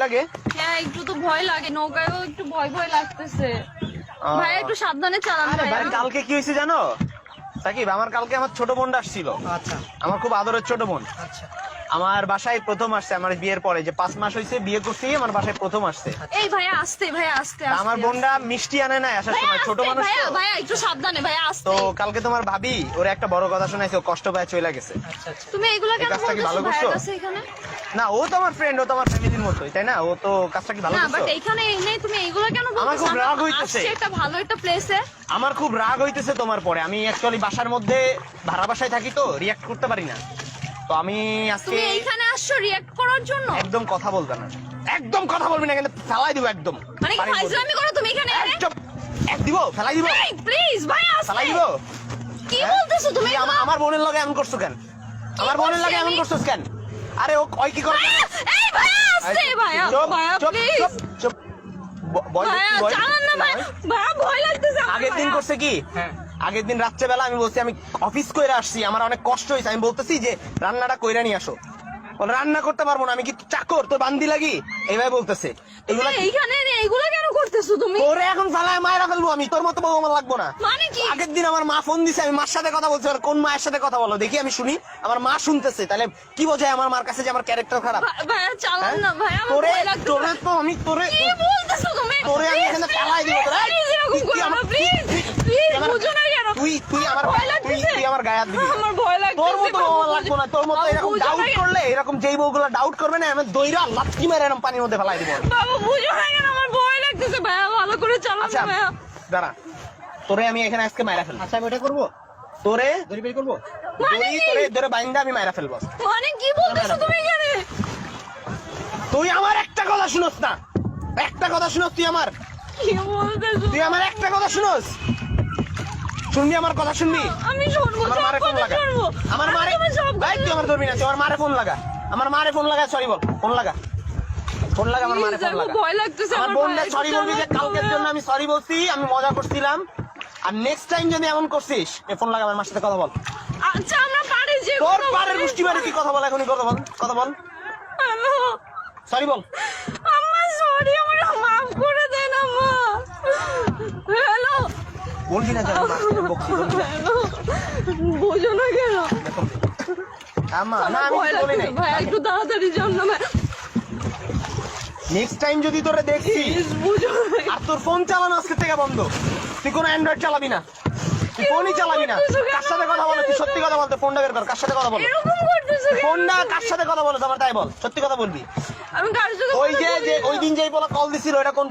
লাগে? হ্যাঁ একটু তো ভয় লাগে, নৌকায়ও একটু ভয় ভয় লাগতেছে। ভাই একটু সাবধানে চালান আরে ভাই ভাই। কালকে কি হয়েছে জানো সাকিব, আমার কালকে আমার ছোট বোনটা আসছিল। আচ্ছা আমার খুব আদরের ছোট বোন আচ্ছা আমার বাসায় প্রথম আসছে, আমার বিয়ের পরে যে 5 মাস হয়েছে বিয়ে করছি, আমার বাসায় প্রথম আসছে। এই ভাইয়া আস্তে, ভাইয়া আস্তে তা আমার বোনটা মিষ্টি আনে না আসার সময়, ছোট মানুষ তো। ভাইয়া ভাইয়া একটু সাবধানে ভাইয়া আস্তে। তো কালকে তোমার ভাবি ওর একটা বড় কথা শোনাইছে, ও কষ্ট পায় চলে গেছে। আচ্ছা আচ্ছা তুমি এগুলা এই কেন কাজটা কি ভালো বলতেছো ভাইয়ার করছো? কাছে এখানে? না ও তো আমার ফ্রেন্ড, ও তো আমার ফ্যামিলির মতোই, তাই না? ও তো কাজটা কি ভালো না বাট করছো? এখানে এনে তুমি এগুলা কেন বলতেছো? আমার খুব আমরা রাগ হইতেছে। আসছি একটা ভালো একটা প্লেসে। আমার খুব রাগ হইতেছে তোমার পরে। আমি অ্যাকচুয়ালি বাসার মধ্যে ভাড়া বাসায় থাকি তো রিয়াক্ট করতে পারি না। তো আমি আজকে তুমি এইখানে আসছো রিঅ্যাক্ট করার জন্য? একদম কথা বলবে না, একদম কথা বলবি না, কিন্তু ফেলাই দিব একদম। মানে কি বাড়ির মধ্যে। ফাইজলামি করো তুমি এখানে এনে? একদম এক দিব, ফেলাই দিব, এই প্লিজ ভাইয়া আস্তে। ফেলাই দিব। কি হ্যাঁ? বলতেছো তুমি? তুই আমার বোনের লগে এমন করছো কেন? আমার বোনের লগে এমন করছস কেন? আরে ও কয় কি করে? ভাইয়া, এই ভাইয়া আস্তে ভাইয়া, চুপ, ভাইয়া চুপ, প্লিজ। চুপ, চুপ। বয় ভাইয়া বয়। চালান না ভাইয়া, ভাইয়া ভয় লাগতেছে আমার আগের দিন ভাইয়া। করছে কি? হ্যাঁ আগের দিন রাত্রেবেলা আমি বলছি আমি অফিস কইরা আসছি, আমার অনেক কষ্ট হয়েছে, আমি বলতেছি যে রান্নাটা কইরা নিয়ে আসো। বলে, রান্না করতে পারবো না, আমি কি চাকর তোর বান্দি লাগি? এইভাবে বলতেছে। এগুলা তুমি এইখানে এনে এগুলা কেন করতেছো তুমি? তোরে এখন ফালায় মায়েরা ফেলবো আমি, তোর মতো বউ আমার লাগবো না। মানে কি? আগের দিন আমার মা ফোন দিছে, আমি মার সাথে কথা বলছি, আর কোন মায়ের সাথে কথা বলো দেখি আমি শুনি। আমার মা শুনতেছে, তাহলে কি বোঝায় আমার মার কাছে যে আমার ক্যারেক্টার খারাপ? ভাইয়া চালান হ্যাঁ? না ভাইয়া, আমার তোরে ভয় লাগতেছে। তোরে তো আমি তোরে কি বলতেছো তুমি? তোরে আমি Please, এখানে ফেলাই দিব তোরে। please এরকম তুই করো না, আমার- please, তুই- please, তুই আমার- বুঝো না কেন? তুই আমার ভয় লাগতেছে। তুই আমার গায়ে হাত দিবি। আমার ভয় লাগতেছে। তোর মতো বাবু, বউ লাগবো না, তোর মতো বাবু, এরকম বুঝো না ডাউট কেন? করলে, এরকম যেই বউগুলো ডাউট করবে না, আমি দইরা লাথি মেরে এরকম পানির মধ্যে ফেলাই দিব। বাবু বুঝো না কেন? আমার ভয় লাগতেছে ভাইয়া, ভালো করে চালান আচ্ছা না ভাইয়া। দাঁড়া, তোরে আমি এখানে আজকে মাইরা ফেলবো। আচ্ছা আমি এটা করবো, তোরে দড়ি বের করবো। মানে কি? তোরে ধরে বাইন্দা আমি মাইরা ফেলবো। মানে কি বলতেছো তুমি এখানে? তুই আমার একটা কথা শুনস না, একটা কথা শুনস তুই আমার, কি বলতেছো? তুই আমার একটা কথা শুনস, শুনবি আমার কথা শুনবি? আমি শুনবো, আমার সব মারে ফোন কথা লাগা, শুনবো। আমার মারে আমি তোমার সব ভাই তুই আমার ধরবি না, তুই আমার মারে ফোন লাগা, আমার মারে ফোন লাগা, সরি বল, ফোন লাগা, ফোন লাগা, আমার মারে Please, ফোন আমার লাগা। ভয় লাগতেছে, আমার আমার বোনটা ভয় সরি লাগতেছে, বলবি যে আমার কালকের ভয়। জন্য আমি সরি বলছি, আমি মজা করছিলাম। আর নেক্সট টাইম যদি এমন করছিস ফোন লাগা, আমার মার সাথে কথা বল। আচ্ছা আমরা পারি যে তোর কোনো পাড়ের ভাবে- গোষ্ঠী বাড়ি তুই কথা বল, এখনই কথা বল, কথা বল, হ্যালো সরি বল। আম্মা, সরি, আমার মাফ করে দেন আম্মা। হ্যালো বলবি না যে আমি মার সাথে বকছি, বলবি না। হ্যালো, বুঝো না কেন? আমা না, আমার আমি ভয় কিছু বলি লাগতেছে নাই। ভাই, একটু তাড়াতাড়ি যান না ভাই। নেক্সট টাইম যদি তোরে দেখছি Please, বুঝো না। আর তোর ফোন চালানো আজকে থেকে বন্ধ, তুই কোনো অ্যান্ড্রয়েড চালাবি না, তুই ফোনই চালাবি না। কার সাথে কথা বলো, তুই সত্যি কথা বল, তোর ফোনটা বের কর, কার সাথে কথা বলো, এরকম করতেছো কেন? ফোনটা কার সাথে কথা বলো, তোমার তাই বল, সত্যি কথা বলবি। আমি কার সাথে ওই কথা যে বলি যে না। ওই দিন যেই বলা কল দিছিল, ওটা কোন